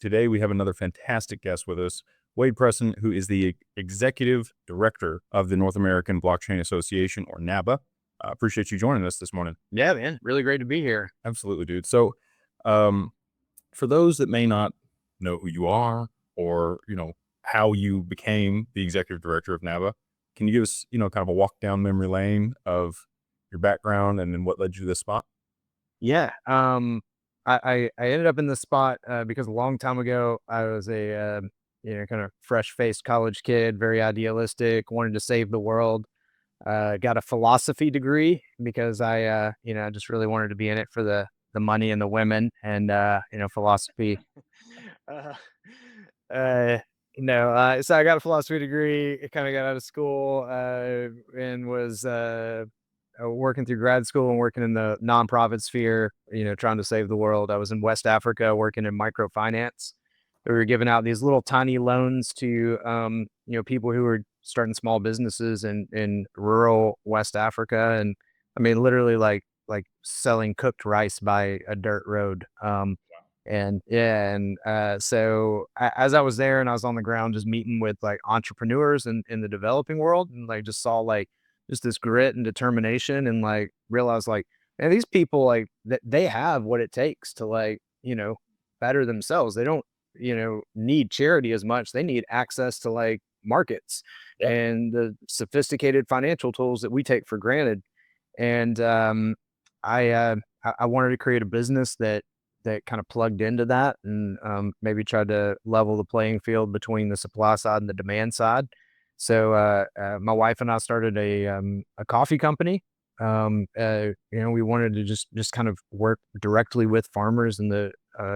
today we have another fantastic guest with us, Wade Preston, who is the Executive Director of the North American Blockchain Association, or NABA. Appreciate you joining us this morning. Yeah, man. Really great to be here. Absolutely, dude. So, um, for those that may not know who you are or, how you became the Executive Director of NABA, can you give us, kind of a walk down memory lane of your background and then what led you to this spot? Yeah. I ended up in this spot because a long time ago I was a kind of fresh faced college kid, very idealistic, wanted to save the world. Got a philosophy degree because I just really wanted to be in it for the money and the women and philosophy. uh, uh, so I got a philosophy degree. Kind of got out of school and was working through grad school and working in the nonprofit sphere, trying to save the world. I was in West Africa working in microfinance. We were giving out these little tiny loans to, people who were starting small businesses in rural West Africa. And I mean, literally like selling cooked rice by a dirt road. And yeah, and so as I was there and I was on the ground just meeting with like entrepreneurs in the developing world, and like just saw like just this grit and determination, and like realized like, man, these people like they have what it takes to like, better themselves. They don't, need charity as much. They need access to like markets Yep. and the sophisticated financial tools that we take for granted. And I uh I wanted to create a business that kind of plugged into that, and maybe tried to level the playing field between the supply side and the demand side. So my wife and I started a coffee company. We wanted to just kind of work directly with farmers in the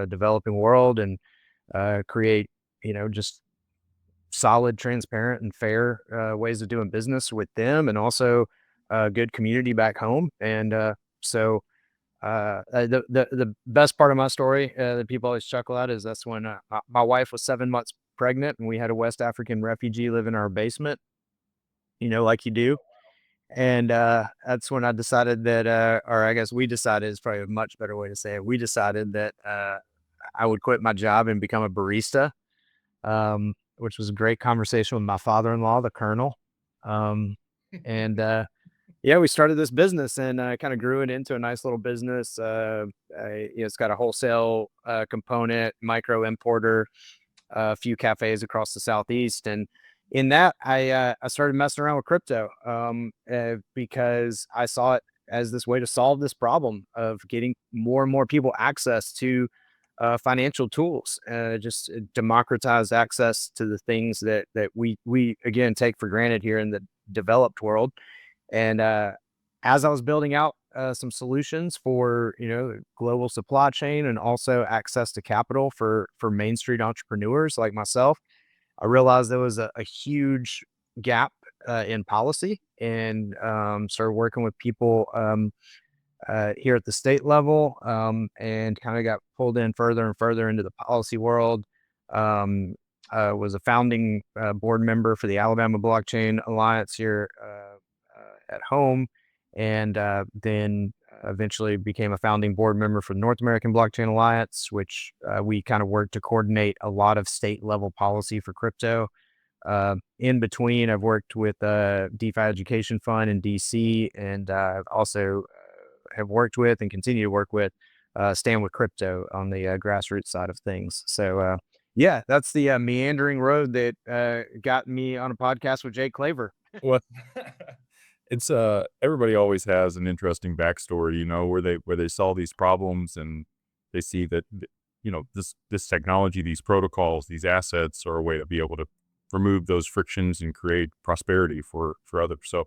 developing world and create, just solid, transparent, and fair ways of doing business with them, and also a good community back home. And the best part of my story that people always chuckle at is that's when my wife was 7 months pregnant and we had a West African refugee live in our basement, like you do. And that's when I decided that, or I guess we decided is probably a much better way to say it. We decided that I would quit my job and become a barista, which was a great conversation with my father-in-law, the Colonel. Um, and yeah, we started this business and kind of grew it into a nice little business. It's got a wholesale component, micro importer, a few cafes across the southeast, and in that, I started messing around with crypto because I saw it as this way to solve this problem of getting more and more people access to financial tools, just democratize access to the things that we again take for granted here in the developed world. And as I was building out some solutions for global supply chain and also access to capital for Main Street entrepreneurs like myself, I realized there was a huge gap in policy, and started working with people here at the state level, and kind of got pulled in further and further into the policy world. Um, was a founding board member for the Alabama Blockchain Alliance here at home, and then eventually became a founding board member for the North American Blockchain Alliance, which we kind of work to coordinate a lot of state level policy for crypto. In between, I've worked with DeFi Education Fund in DC, and I've also have worked with and continue to work with Stand with Crypto on the grassroots side of things. So yeah, that's the meandering road that got me on a podcast with Jay Claver. Well, it's everybody always has an interesting backstory, where they solve these problems and they see that this technology, these protocols, these assets are a way to be able to remove those frictions and create prosperity for others. So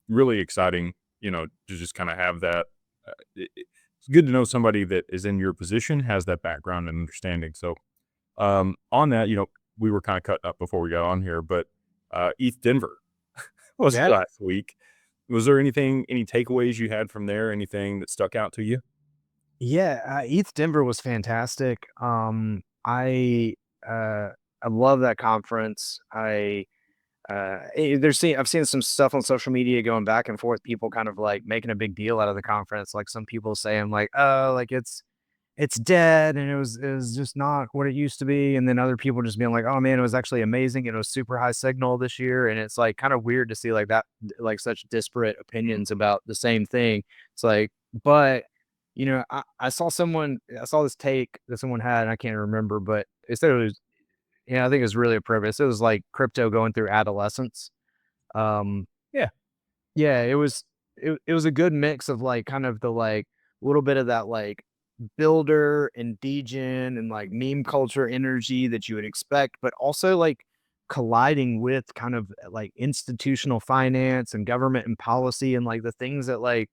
really exciting, to just kind of have that. It's good to know somebody that is in your position has that background and understanding. So on that, we were kind of cutting up before we got on here, but ETH Denver was Yeah. last week. Was there any takeaways you had from there? Anything that stuck out to you? Yeah, ETH Denver was fantastic. Uh, I love that conference. I've seen some stuff on social media going back and forth, people kind of like making a big deal out of the conference. Like some people saying like, oh, like it's dead and it was just not what it used to be. And then other people just being like, oh man, it was actually amazing. It was super high signal this year. And it's like kind of weird to see like that, like such disparate opinions about the same thing. It's like, but I I saw this take that someone had, and I can't remember, but it said it was, I think it was really appropriate. It was like crypto going through adolescence. Um, Yeah. yeah, it was a good mix of like kind of the like little bit of that like builder and degen and like meme culture energy that you would expect, but also like colliding with kind of like institutional finance and government and policy and like the things that like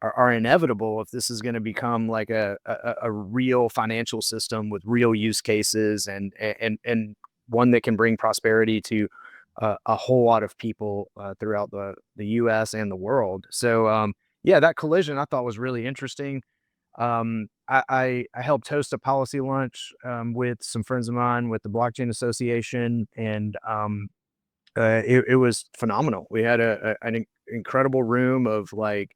are inevitable if this is going to become like a real financial system with real use cases and one that can bring prosperity to a whole lot of people throughout the U.S. and the world. So yeah, that collision I thought was really interesting. I helped host a policy lunch with some friends of mine with the Blockchain Association, and it was phenomenal. We had an incredible room of like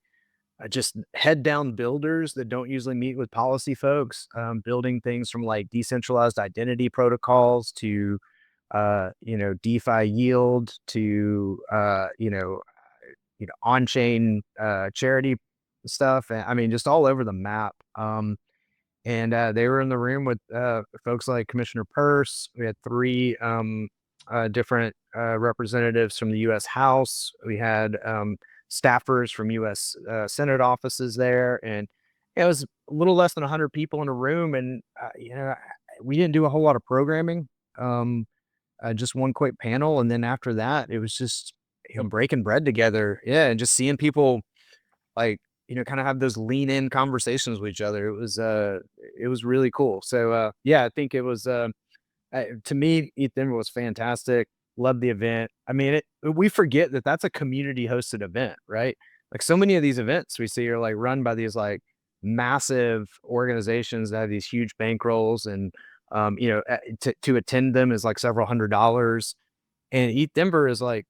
just head down builders that don't usually meet with policy folks, building things from like decentralized identity protocols to, DeFi yield to, on-chain charity stuff. And I mean, just all over the map. And they were in the room with folks like Commissioner Peirce. We had three different representatives from the U.S. House. We had staffers from U.S. Senate offices there, and it was a little less than 100 people in a room. And we didn't do a whole lot of programming. Um, just one quick panel, and then after that, it was just Yep. breaking bread together. Yeah, and just seeing people like, kind of have those lean in conversations with each other. It was really cool. So, yeah, I think it was, to me, ETH Denver was fantastic. Loved the event. I mean, we forget that that's a community hosted event, right? Like so many of these events we see are like run by these like massive organizations that have these huge bankrolls and, to attend them is like several $100s. And ETH Denver is like,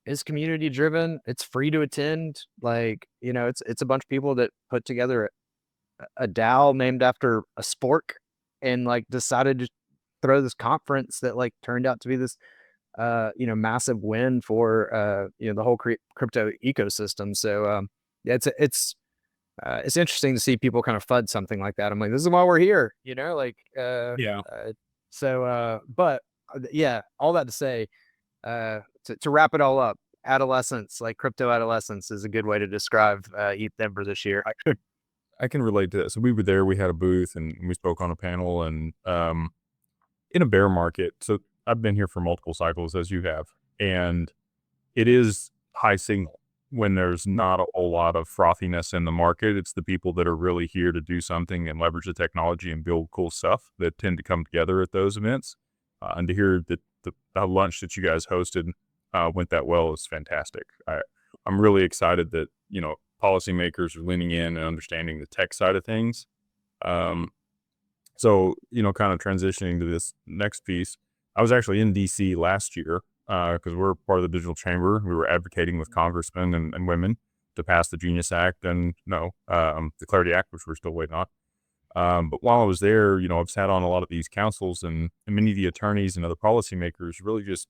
it's community driven. It's free to attend. Like, it's a bunch of people that put together a DAO named after a spork and like decided to throw this conference that like turned out to be this massive win for the whole crypto ecosystem. So yeah, it's interesting to see people kind of fud something like that. I'm like, this is why we're here, like Yeah. but yeah, all that to say, to wrap it all up, adolescence, like crypto adolescence, is a good way to describe ETH Denver this year. I can relate to that. So we were there, we had a booth and we spoke on a panel and in a bear market. So I've been here for multiple cycles as you have, and it is high signal when there's not a whole lot of frothiness in the market. It's the people that are really here to do something and leverage the technology and build cool stuff that tend to come together at those events. And to hear that the lunch that you guys hosted went that well is fantastic. I'm really excited that, policymakers are leaning in and understanding the tech side of things. Um, so, kind of transitioning to this next piece, I was actually in DC last year because we're part of the digital chamber. We were advocating with congressmen and women to pass the Genius Act and the Clarity Act, which we're still waiting on. But while I was there, I've sat on a lot of these councils and many of the attorneys and other policymakers really just,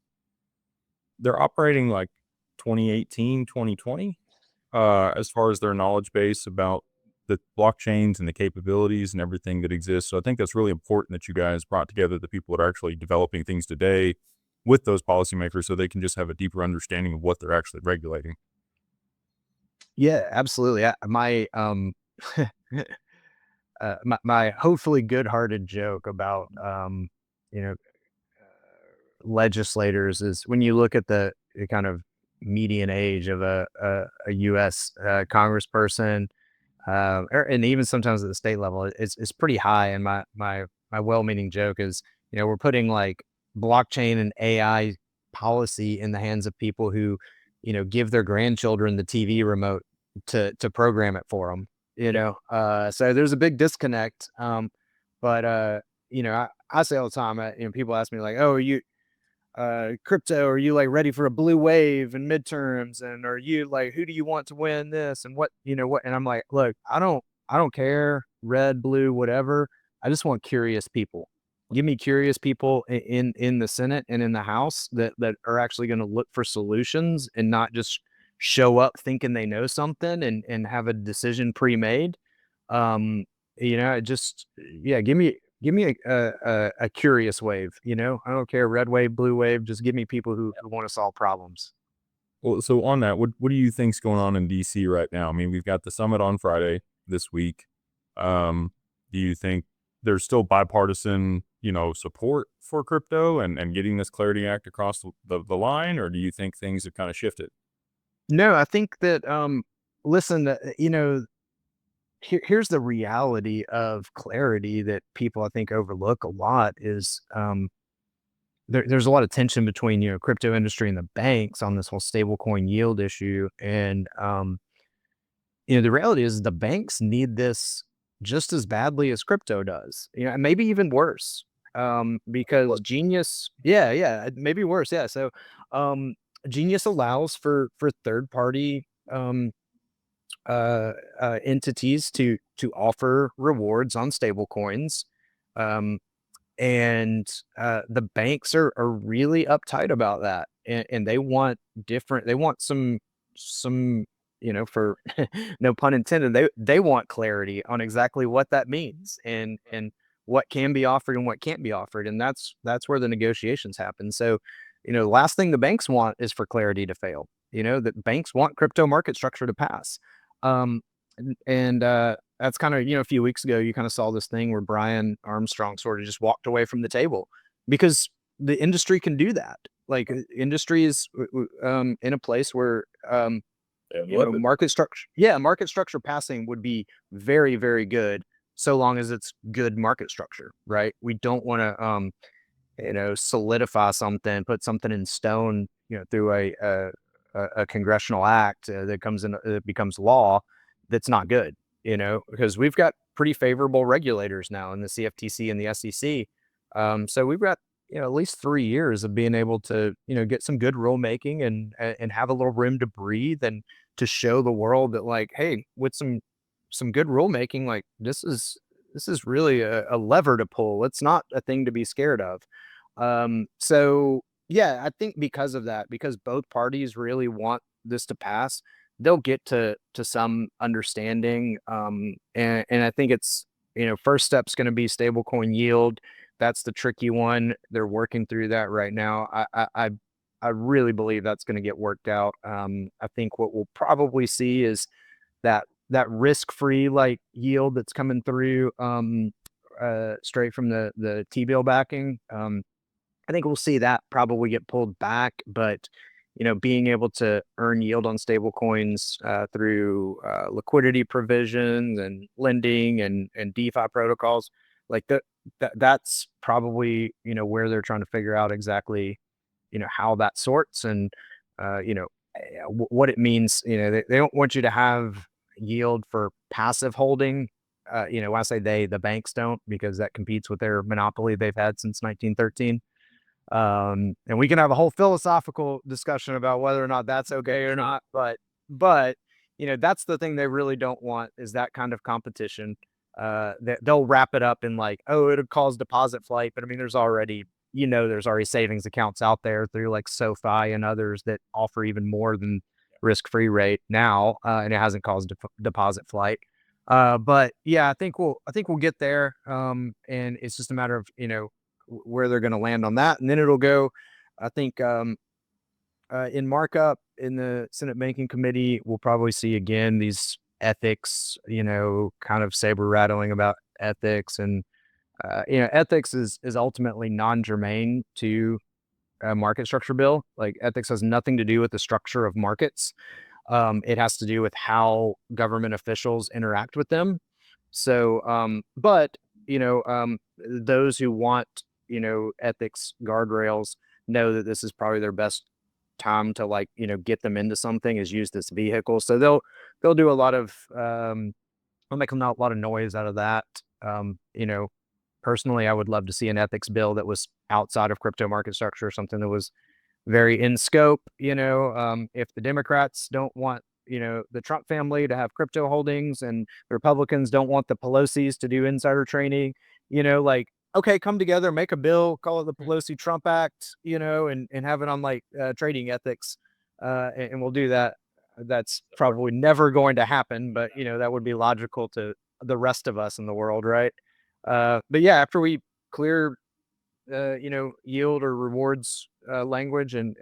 they're operating like 2018, 2020 as far as their knowledge base about the blockchains and the capabilities and everything that exists. So I think that's really important that you guys brought together the people that are actually developing things today with those policymakers so they can just have a deeper understanding of what they're actually regulating. Yeah, absolutely. My hopefully good-hearted joke about you know legislators is when you look at the kind of median age of a U.S. Congressperson, and even sometimes at the state level, it's pretty high. And my well-meaning joke is, we're putting like blockchain and AI policy in the hands of people who, give their grandchildren the TV remote to program it for them. So there's a big disconnect. But I say all the time, people ask me like, "Oh, are you crypto? Are you like ready for a blue wave and midterms? And are you like, who do you want to win this? And what?" And I'm like, look, I don't I don't care, red, blue, whatever. I just want curious people. Give me curious people in the Senate and in the House that are actually going to look for solutions and not just show up thinking they know something and have a decision pre-made. Um, just yeah, give me a curious wave. I don't care, red wave, blue wave. Just give me people who want to solve problems. Well, so on that, what do you think's going on in DC right now? I mean, we've got the summit on Friday this week. Do you think there's still bipartisan, support for crypto and getting this Clarity Act across the line, or do you think things have kind of shifted? No, I think that listen, here's the reality of clarity that people I think overlook a lot is there's a lot of tension between crypto industry and the banks on this whole stablecoin yield issue. And the reality is the banks need this just as badly as crypto does, and maybe even worse. Because Genius, yeah, maybe worse. Yeah. So um Genius allows for third party entities to offer rewards on stable coins. Um, and the banks are really uptight about that, and they want some for no pun intended, they want clarity on exactly what that means and what can be offered and what can't be offered, and that's where the negotiations happen. So the last thing the banks want is for clarity to fail. That banks want crypto market structure to pass. And that's kind of, a few weeks ago, you kind of saw this thing where Brian Armstrong sort of just walked away from the table because the industry can do that. Like industry is in a place where, market structure passing would be very, very good so long as it's good market structure, right? We don't want to, solidify something, put something in stone, through a congressional act that comes in, that becomes law, that's not good, because we've got pretty favorable regulators now in the CFTC and the SEC. So we've got, at least 3 years of being able to, get some good rulemaking and have a little room to breathe and to show the world that, like, hey, with some good rulemaking, like this is really a lever to pull. It's not a thing to be scared of. So yeah, I think because of that, because both parties really want this to pass, they'll get to some understanding. And I think it's, first step's going to be stablecoin yield. That's the tricky one. They're working through that right now. I really believe that's going to get worked out. I think what we'll probably see is that risk-free like yield that's coming through straight from the T-bill backing. I think we'll see that probably get pulled back, but being able to earn yield on stable coins through liquidity provisions and lending and DeFi protocols, like that's probably where they're trying to figure out exactly how that sorts and what it means. They don't want you to have yield for passive holding. When I say the banks don't, because that competes with their monopoly they've had since 1913. And we can have a whole philosophical discussion about whether or not that's okay or not, but that's the thing they really don't want, is that kind of competition. That they'll wrap it up in like, oh, it'll cause deposit flight, but I mean, there's already savings accounts out there through like SoFi and others that offer even more than risk-free rate now, and it hasn't caused deposit flight. But yeah, I think we'll get there. And it's just a matter of where they're going to land on that, and then it'll go. I think in markup in the Senate Banking Committee, we'll probably see again these ethics, kind of saber rattling about ethics, and ethics is ultimately non-germane to a market structure bill. Like ethics has nothing to do with the structure of markets. It has to do with how government officials interact with them. So, but those who want ethics guardrails know that this is probably their best time to, like, get them into something, is use this vehicle. So they'll do a lot of they'll make a lot of noise out of that. Personally, I would love to see an ethics bill that was outside of crypto market structure, something that was very in scope. If the Democrats don't want the Trump family to have crypto holdings, and the Republicans don't want the Pelosi's to do insider trading. Like, okay, come together, make a bill, call it the Pelosi Trump Act, and have it on like trading ethics, and we'll do that. That's probably never going to happen, but that would be logical to the rest of us in the world, right? But yeah, after we clear yield or rewards language, and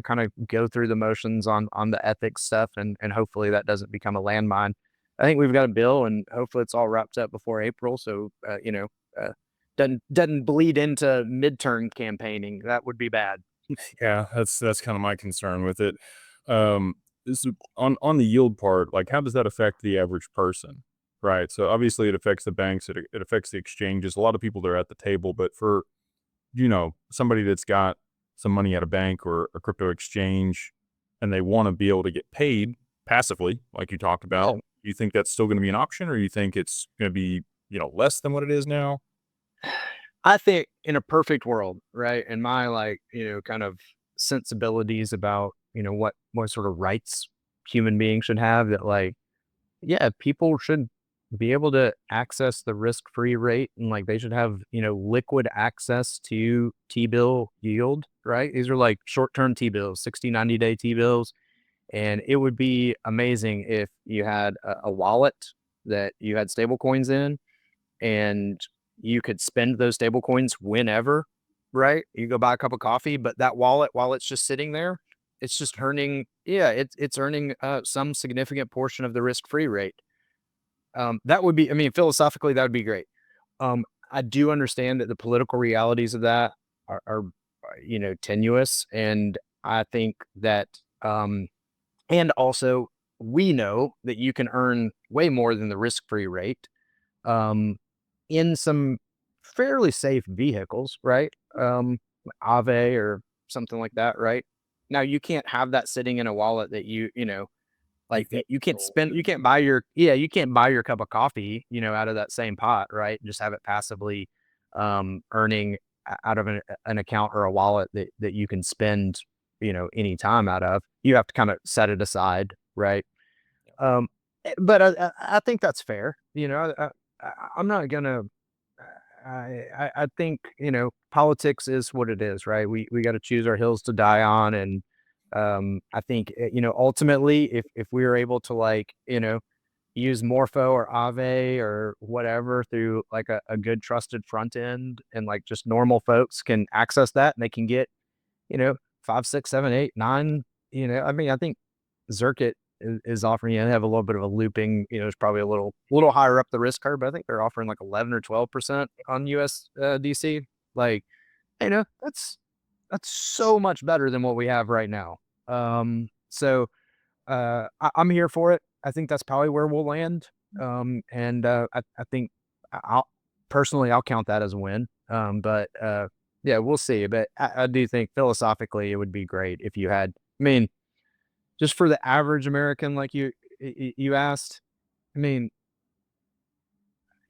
kind of go through the motions on the ethics stuff, and hopefully that doesn't become a landmine. I think we've got a bill, and hopefully it's all wrapped up before April, so uh, doesn't bleed into midterm campaigning. That would be bad. Yeah, that's kind of my concern with it. This on the yield part, like how does that affect the average person? Right. So obviously it affects the banks, it affects the exchanges. A lot of people that are at the table, but for somebody that's got some money at a bank or a crypto exchange and they want to be able to get paid passively, like you talked about, Yeah. you think that's still going to be an option, or you think it's going to be, less than what it is now? I think in a perfect world, right? And my like, kind of sensibilities about, what sort of rights human beings should have, that like, yeah, people should be able to access the risk-free rate, and like they should have, liquid access to T-bill yield, right? These are like short-term T-bills, 60, 90-day T-bills. And it would be amazing if you had a wallet that you had stable coins in, and you could spend those stable coins whenever, right? You go buy a cup of coffee, but that wallet, while it's just sitting there, it's just earning, yeah, it's earning some significant portion of the risk-free rate. That would be, I mean, philosophically, that would be great. I do understand that the political realities of that are tenuous, and I think that, and also we know that you can earn way more than the risk-free rate, um, in some fairly safe vehicles, right? Aave or something like that, right? Now you can't have that sitting in a wallet that like you can't spend, you can't buy your, yeah, you can't buy your cup of coffee, out of that same pot, right? Just have it passively earning out of an account or a wallet that you can spend, any time out of. You have to kind of set it aside, right? Um, but I think that's fair. I'm not gonna. I think politics is what it is, right? We got to choose our hills to die on, and I think ultimately, if we were able to like use Morpho or Aave or whatever through like a good trusted front end, and like just normal folks can access that, and they can get you know 5, 6, 7, 8, 9. I mean, I think Zirkit is offering, they have a little bit of a looping, it's probably a little higher up the risk curve, but I think they're offering like 11 or 12% on USDC. Like, that's so much better than what we have right now. So I'm here for it. I think that's probably where we'll land. And I think I'll personally, I'll count that as a win. But yeah, we'll see. But I do think philosophically it would be great if you had, I mean, just for the average American, like you asked, I mean,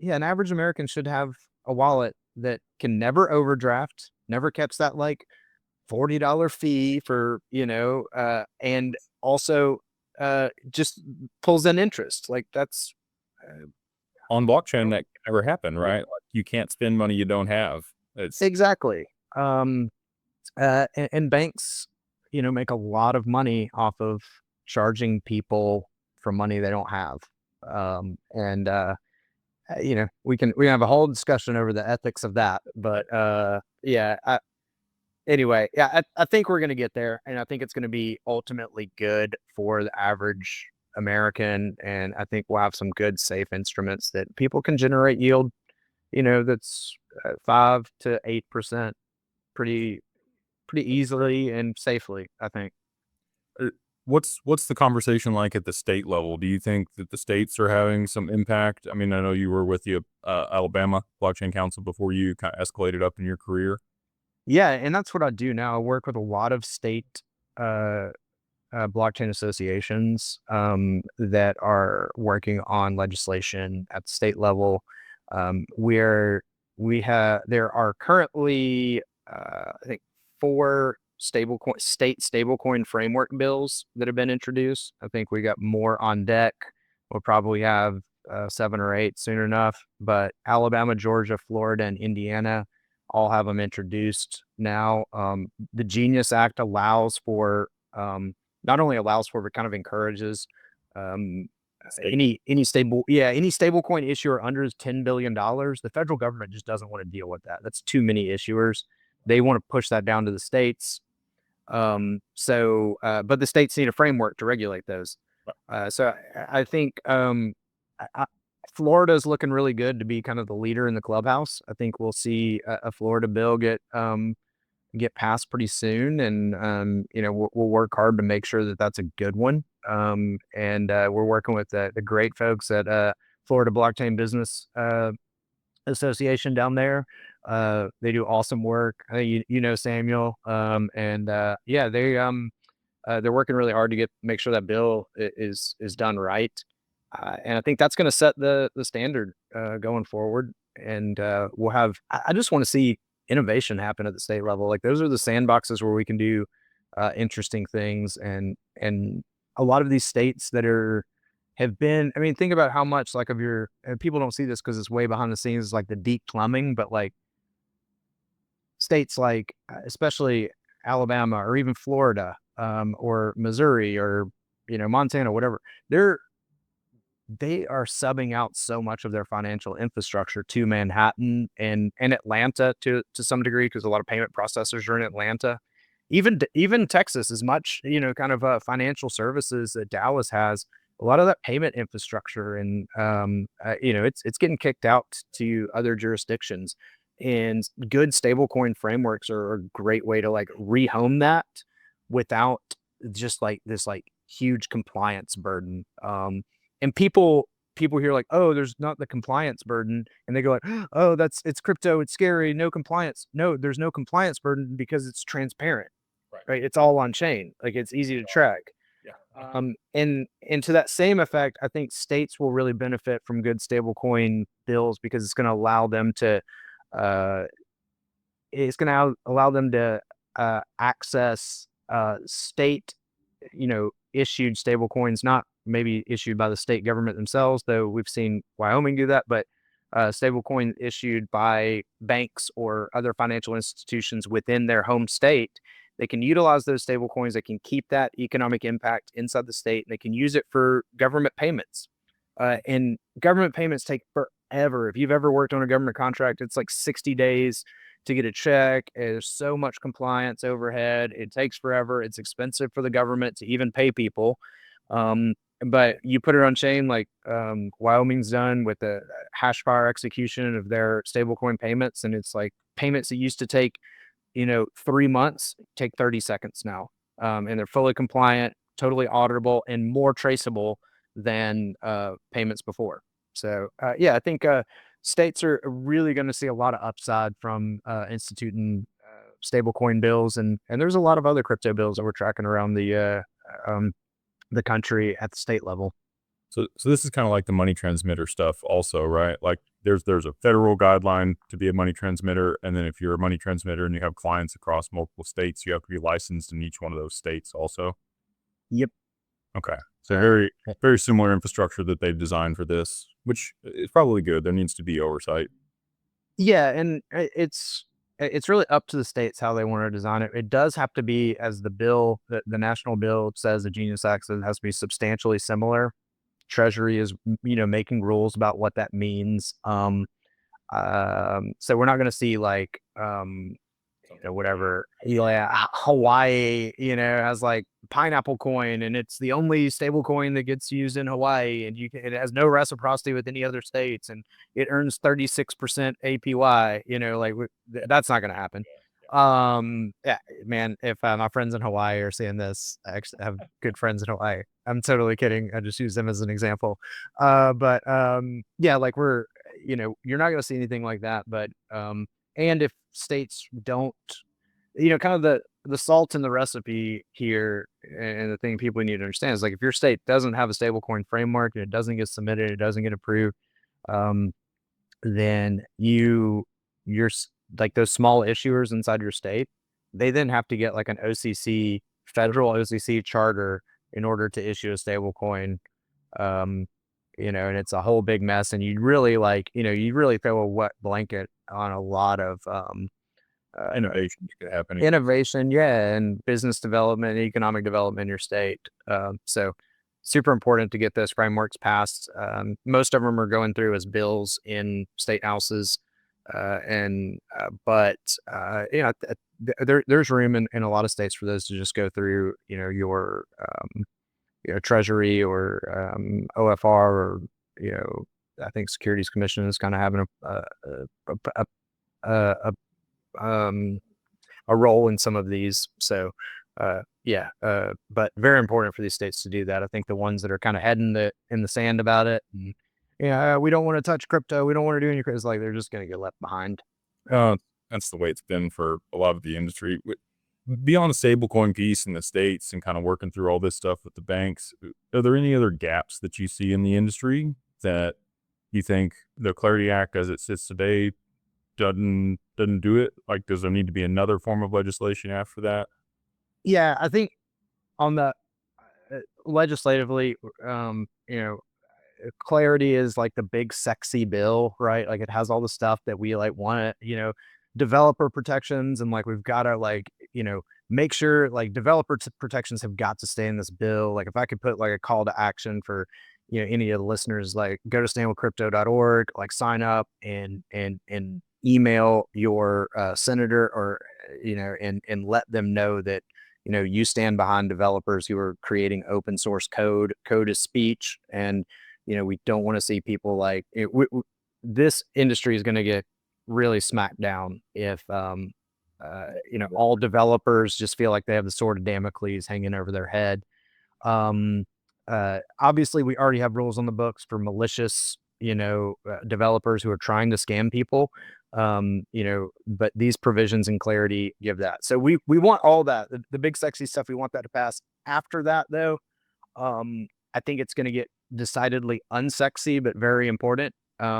yeah, an average American should have a wallet that can never overdraft, never catch that like $40 fee for, and also just pulls in interest. Like that's uh, On blockchain, that can never happen, right? Like you can't spend money you don't have. It's exactly. And banks, make a lot of money off of charging people for money they don't have. And we can have a whole discussion over the ethics of that, but yeah. Anyway, yeah, I think we're gonna get there, and I think it's gonna be ultimately good for the average American, and I think we'll have some good safe instruments that people can generate yield, that's 5 to 8% pretty pretty easily and safely, I think. uh, what's the conversation like at the state level? Do you think that the states are having some impact? I mean, I know you were with the Alabama Blockchain Council before you kind of escalated up in your career. Yeah, and that's what I do now. I work with a lot of state uh, blockchain associations that are working on legislation at the state level, where there are currently, I think, four. state stablecoin framework bills that have been introduced. I think we got more on deck. We'll probably have 7 or 8 soon enough. But Alabama, Georgia, Florida, and Indiana all have them introduced now. The Genius Act allows for not only allows for, but kind of encourages any stable coin issuer under $10 billion. The federal government just doesn't want to deal with that. That's too many issuers. They want to push that down to the states. But the states need a framework to regulate those. So I think Florida is looking really good to be kind of the leader in the clubhouse. I think we'll see a Florida bill get passed pretty soon, and we'll work hard to make sure that that's a good one. We're working with the great folks at Florida Blockchain Business Association down there. They do awesome work. Samuel, they're working really hard to make sure that bill is done right. And I think that's going to set the standard going forward. And we'll have. I just want to see innovation happen at the state level. Like, those are the sandboxes where we can do interesting things. And a lot of these states that have been. I mean, think about how much people don't see this because it's way behind the scenes, like the deep plumbing. But like states like especially Alabama or even Florida or Missouri or Montana, whatever, they are subbing out so much of their financial infrastructure to Manhattan and Atlanta to some degree, because a lot of payment processors are in Atlanta. Even Texas, as much kind of financial services that Dallas has, a lot of that payment infrastructure, and it's getting kicked out to other jurisdictions. And good stablecoin frameworks are a great way to rehome that without just this huge compliance burden. And people hear oh, there's not the compliance burden, and they go oh, it's crypto, it's scary, no compliance. No, there's no compliance burden because it's transparent, right? It's all on chain, it's easy to track. And to that same effect, I think states will really benefit from good stablecoin bills, because it's going to allow them to access state issued stable coins, not maybe issued by the state government themselves, though we've seen Wyoming do that, but stable coin issued by banks or other financial institutions within their home state. They can utilize those stable coins. They can keep that economic impact inside the state, and they can use it for government payments. And government payments take forever. If you've ever worked on a government contract, it's like 60 days to get a check. There's so much compliance overhead. It takes forever. It's expensive for the government to even pay people. But you put it on chain, like Wyoming's done with the hash power execution of their stablecoin payments. And it's like payments that used to take, 3 months, take 30 seconds now. And they're fully compliant, totally auditable, and more traceable than payments before. So I think states are really going to see a lot of upside from instituting stablecoin bills, and there's a lot of other crypto bills that we're tracking around the country at the state level. So this is kind of like the money transmitter stuff also, right? Like there's a federal guideline to be a money transmitter. And then if you're a money transmitter and you have clients across multiple states, you have to be licensed in each one of those states also. Yep. Okay. So very, very similar infrastructure that they've designed for this, which is probably good. There needs to be oversight. Yeah. And it's really up to the states how they want to design it. It does have to be, as the national bill says, the Genius Act, it has to be substantially similar. Treasury is, making rules about what that means. So we're not going to see whatever, Hawaii, has like pineapple coin, and it's the only stable coin that gets used in Hawaii, and it has no reciprocity with any other states, and it earns 36% APY. That's not going to happen. Yeah, man, if my friends in Hawaii are seeing this, I actually have good friends in Hawaii. I'm totally kidding. I just use them as an example. But yeah, we're, you're not going to see anything like that. But and if states don't, kind of the salt in the recipe here, and the thing people need to understand is, if your state doesn't have a stablecoin framework and it doesn't get submitted, it doesn't get approved, then you're like those small issuers inside your state, they then have to get like an OCC, federal OCC charter in order to issue a stable coin. And it's a whole big mess. And you really you really throw a wet blanket on a lot of Innovation could happen. innovation, yeah, and business development, economic development in your state. So super important to get those frameworks passed. Most of them are going through as bills in state houses. But there's room in a lot of states for those to just go through, your Treasury or OFR, or I think Securities Commission is kind of having a role in some of these. So but very important for these states to do that. I think the ones that are kind of heading in the sand about it, and, we don't want to touch crypto, we don't want to do any crypto, it's like they're just going to get left behind. That's the way it's been for a lot of the industry. Beyond the stablecoin piece in the States and kind of working through all this stuff with the banks, are there any other gaps that you see in the industry that you think the Clarity Act as it sits today doesn't do it? Like, does there need to be another form of legislation after that? Yeah, I think on the legislatively, Clarity is like the big sexy bill, right? Like it has all the stuff that we like want to, developer protections, and like we've got to make sure like developer protections have got to stay in this bill. Like if I could put like a call to action for any of the listeners, like go to standwithcrypto.org, like sign up and email your senator, or and let them know that you stand behind developers who are creating open source code. Code is speech, and we don't want to see people like this industry is going to get really smacked down if all developers just feel like they have the sword of Damocles hanging over their head. Obviously we already have rules on the books for malicious developers who are trying to scam people. But these provisions in Clarity give that. So we want all that, the big sexy stuff, we want that to pass. After that though, I think it's going to get decidedly unsexy, but very important,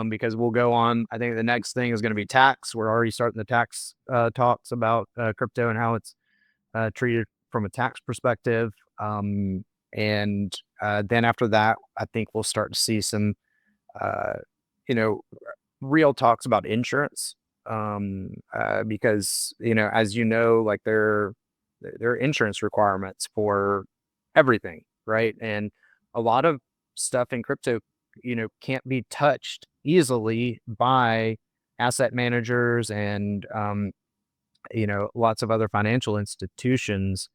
because we'll go on. I think the next thing is going to be tax. We're already starting the tax talks about crypto and how it's treated from a tax perspective. And then after that, I think we'll start to see some, real talks about insurance, because as like there are insurance requirements for everything, right? And a lot of stuff in crypto can't be touched easily by asset managers and lots of other financial institutions,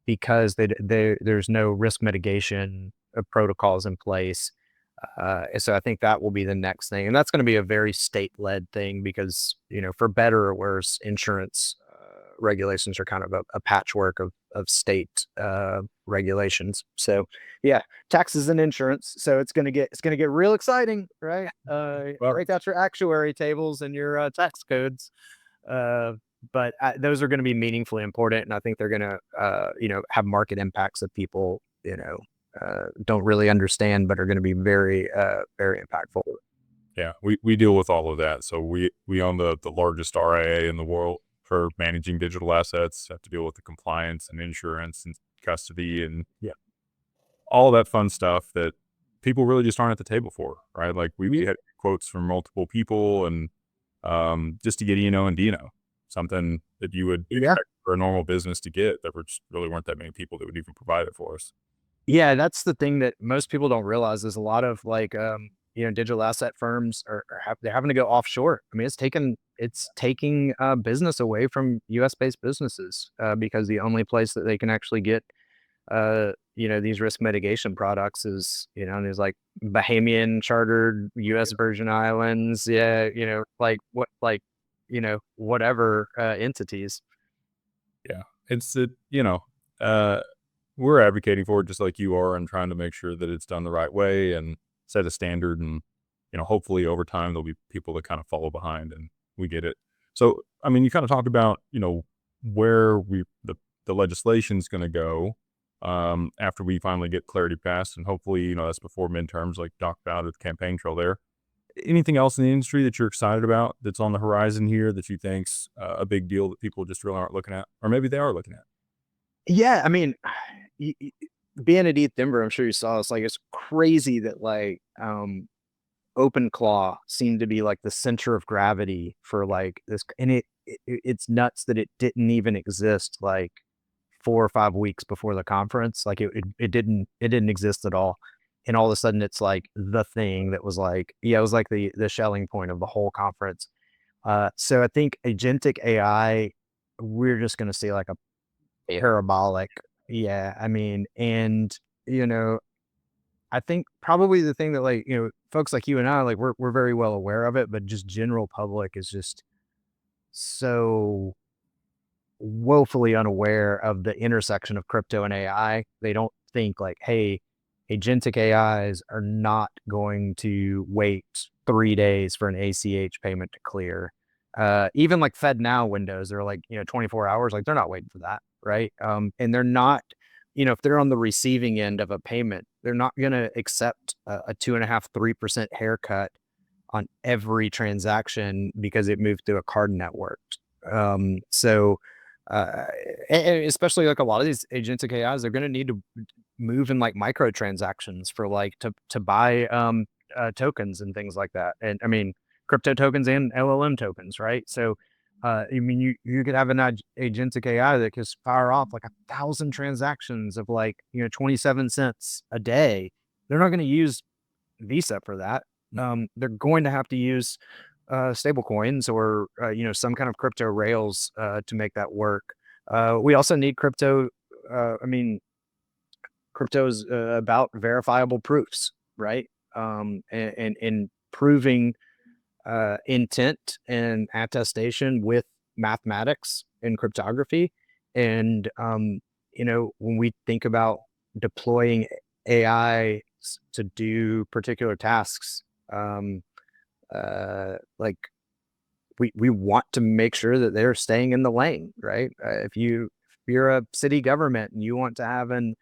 because there's no risk mitigation protocols in place. So I think that will be the next thing. And that's going to be a very state-led thing because, for better or worse, insurance regulations are kind of a patchwork of state regulations. So yeah, taxes and insurance. So it's going to get real exciting, right? Break out your actuary tables and your tax codes. But those are going to be meaningfully important. And I think they're going to, have market impacts that people, don't really understand, but are going to be very, very impactful. Yeah, we deal with all of that. So we own the largest RIA in the world for managing digital assets, have to deal with the compliance and insurance and custody and all that fun stuff that people really just aren't at the table for, right? Like we had quotes from multiple people, and just to get E&O and D&O, something that you would expect for a normal business to get, there just really weren't that many people that would even provide it for us. Yeah, that's the thing that most people don't realize is a lot of like digital asset firms they're having to go offshore. I mean, it's taking business away from U.S. based businesses, because the only place that they can actually get these risk mitigation products is these like Bahamian chartered U.S. Virgin Islands, whatever entities. Yeah, it's we're advocating for it just like you are, and trying to make sure that it's done the right way and set a standard, and hopefully over time there'll be people that kind of follow behind, and we get it. So I mean, you kind of talked about where the legislation's going to go after we finally get Clarity passed, and hopefully that's before midterms, like talked about at the campaign trail there. anything else in the industry that you're excited about that's on the horizon here that you think's a big deal that people just really aren't looking at, or maybe they are looking at? Yeah, I mean, being at ETH Denver, I'm sure you saw it's like it's crazy that like OpenClaw seemed to be like the center of gravity for like this, and it's nuts that it didn't even exist like 4 or 5 weeks before the conference. Like it didn't exist at all, and all of a sudden it's like the thing that was like, yeah, it was like the shelling point of the whole conference. So I think agentic AI, we're just going to see like a parabolic. Yeah, I mean, and you know, I think probably the thing that like, folks like you and I, like we're very well aware of it, but just general public is just so woefully unaware of the intersection of crypto and AI. They don't think like, hey, agentic AIs are not going to wait 3 days for an ACH payment to clear. Even like Fed Now windows, they're like, 24 hours, like they're not waiting for that, right? And they're not, if they're on the receiving end of a payment, they're not going to accept a 2.5, 3% haircut on every transaction because it moved through a card network. So uh, and especially like a lot of these agentic AIs, they're going to need to move in like microtransactions for like to buy tokens and things like that. And I mean, crypto tokens and LLM tokens, right? So, I mean, you could have an agentic AI that can fire off like 1,000 transactions of like 27 cents a day. They're not going to use Visa for that. They're going to have to use stable coins or some kind of crypto rails to make that work. We also need crypto. I mean, crypto is about verifiable proofs, right? And proving intent and attestation with mathematics and cryptography. And when we think about deploying AI to do particular tasks, like we want to make sure that they're staying in the lane, right? If you're a city government and you want to have an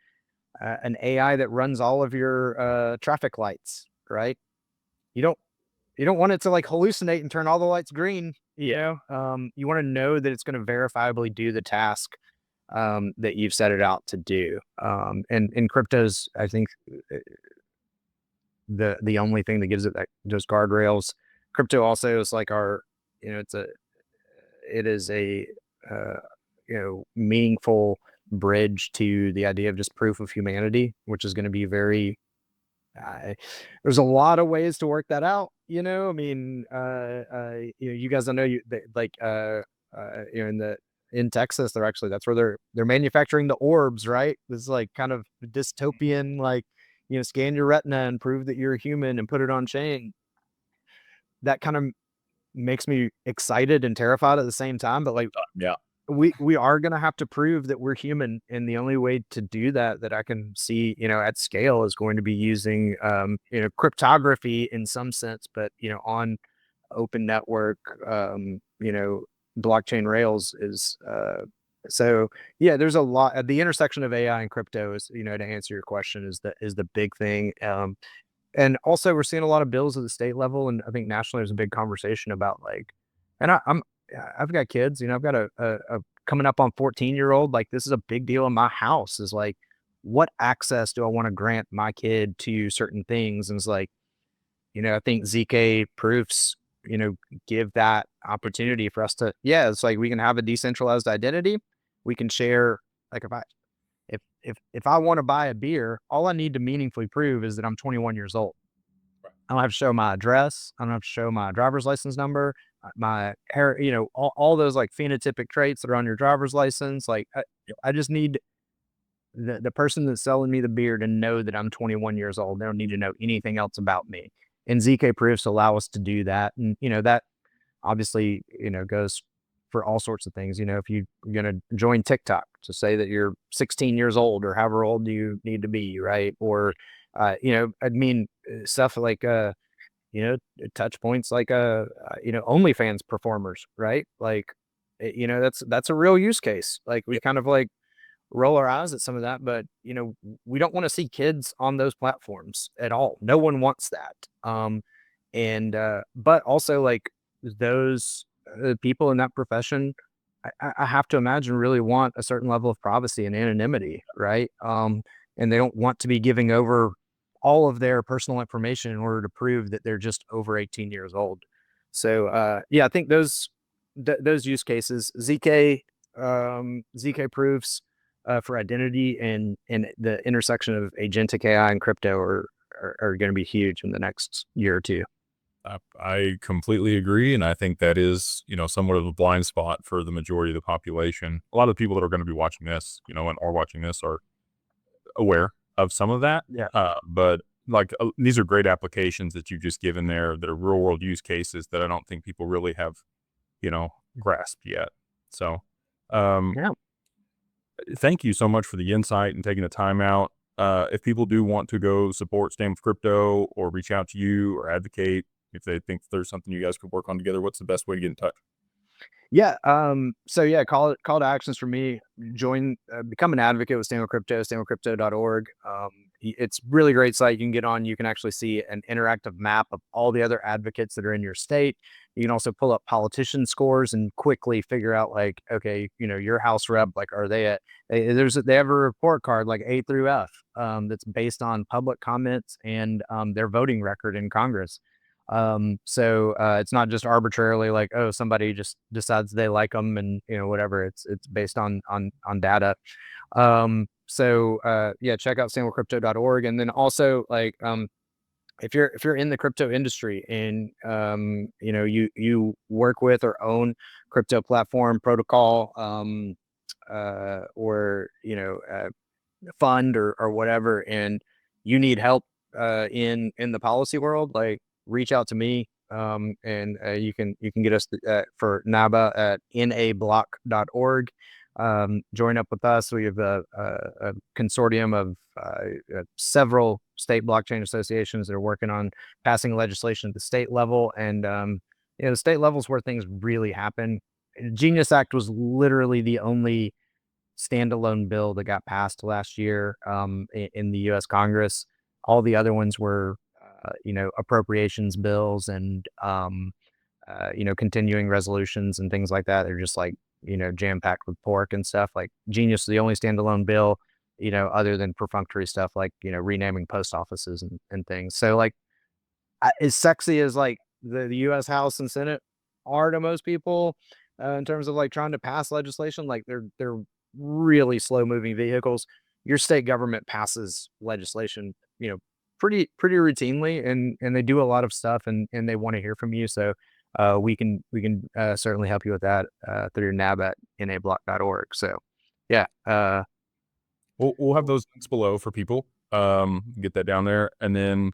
AI that runs all of your traffic lights, right? You don't you don't want it to like hallucinate and turn all the lights green. You want to know that it's going to verifiably do the task that you've set it out to do. And in cryptos, I think the only thing that gives it those guardrails. Crypto also is like our, it is a uh, meaningful bridge to the idea of just proof of humanity, which is going to be very. There's a lot of ways to work that out. I mean, you guys, I know like, in Texas, that's where they're manufacturing the orbs, right? This is like kind of dystopian, like, scan your retina and prove that you're a human and put it on chain. That kind of makes me excited and terrified at the same time. But like, Yeah. we are gonna have to prove that we're human, and the only way to do that I can see, at scale is going to be using, cryptography in some sense, but on open network, blockchain rails is so yeah. There's a lot at the intersection of AI and crypto is, to answer your question, is the big thing. And also we're seeing a lot of bills at the state level, and I think nationally there's a big conversation about like, and I've got kids, I've got a coming up on 14-year-old. Like this is a big deal in my house. Is like, what access do I want to grant my kid to certain things? And it's like, I think ZK proofs, give that opportunity for us to, yeah, it's like we can have a decentralized identity. We can share, like if I want to buy a beer, all I need to meaningfully prove is that I'm 21 years old. I don't have to show my address. I don't have to show my driver's license number, my hair, all those like phenotypic traits that are on your driver's license. Like I just need the person that's selling me the beer to know that I'm 21 years old. They don't need to know anything else about me. And ZK proofs allow us to do that. And, that obviously, goes for all sorts of things. If you're going to join TikTok, to say that you're 16 years old or however old you need to be, right? Or, I mean, stuff like, touch points like, OnlyFans performers, right? Like, that's a real use case. Like we kind of like roll our eyes at some of that, but we don't want to see kids on those platforms at all. No one wants that. And but also like those people in that profession, I have to imagine really want a certain level of privacy and anonymity, right? And they don't want to be giving over all of their personal information in order to prove that they're just over 18 years old. So yeah, I think those use cases, ZK proofs for identity and the intersection of agentic AI and crypto are going to be huge in the next year or two. I completely agree, and I think that is, somewhat of a blind spot for the majority of the population. A lot of the people that are going to be watching this, and are watching this are aware of some of that. Yeah. But like these are great applications that you've just given there that are real world use cases that I don't think people really have, grasped yet. So, um, Yeah. thank you so much for the insight and taking the time out. If people do want to go support Stand with Crypto or reach out to you or advocate, if they think there's something you guys could work on together, what's the best way to get in touch? Yeah. So yeah, call to actions for me. Join, become an advocate with Stand with Crypto, standwithcrypto.org. It's really great site you can get on. You can actually see an interactive map of all the other advocates that are in your state. You can also pull up politician scores and quickly figure out like, okay, your House rep, like, are they at? They have a report card like A through F, that's based on public comments and their voting record in Congress. So it's not just arbitrarily like, oh, somebody just decides they like them and whatever. It's based on data. So yeah, check out samwellcrypto.org. And then also like if you're in the crypto industry and you work with or own crypto platform protocol, or fund or whatever, and you need help in the policy world, like reach out to me. And you can get us for NABA at nablock.org. Join up with us. We have a consortium of several state blockchain associations that are working on passing legislation at the state level, and the state level is where things really happen. Genius Act was literally the only standalone bill that got passed last year in the U.S. Congress. All the other ones were, appropriations bills and, continuing resolutions and things like that. They're just like, jam packed with pork and stuff. Like Genius is the only standalone bill, other than perfunctory stuff like, renaming post offices and things. So like, as sexy as like the U.S. House and Senate are to most people, in terms of like trying to pass legislation, like they're really slow moving vehicles. Your state government passes legislation, pretty routinely, and they do a lot of stuff, and they want to hear from you. So we can certainly help you with that through your NAB at nablock.org. So yeah, We'll have those links below for people. Get that down there. And then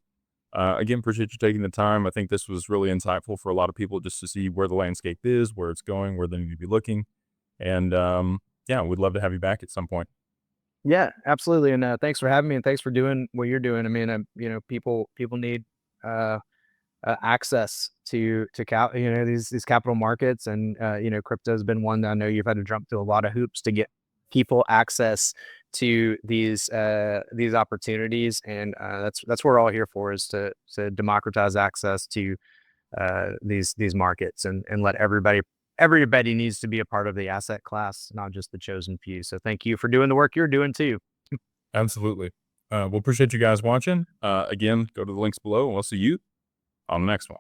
again, appreciate you taking the time. I think this was really insightful for a lot of people just to see where the landscape is, where it's going, where they need to be looking. And yeah, we'd love to have you back at some point. yeah, absolutely. And thanks for having me, and thanks for doing what you're doing. I mean, people need uh, access to these capital markets, and crypto's been one that I know you've had to jump through a lot of hoops to get people access to these opportunities, and that's what we're all here for, is to democratize access to these markets, and let everybody needs to be a part of the asset class, not just the chosen few. So thank you for doing the work you're doing too. Absolutely. We'll appreciate you guys watching. Again, go to the links below and we'll see you on the next one.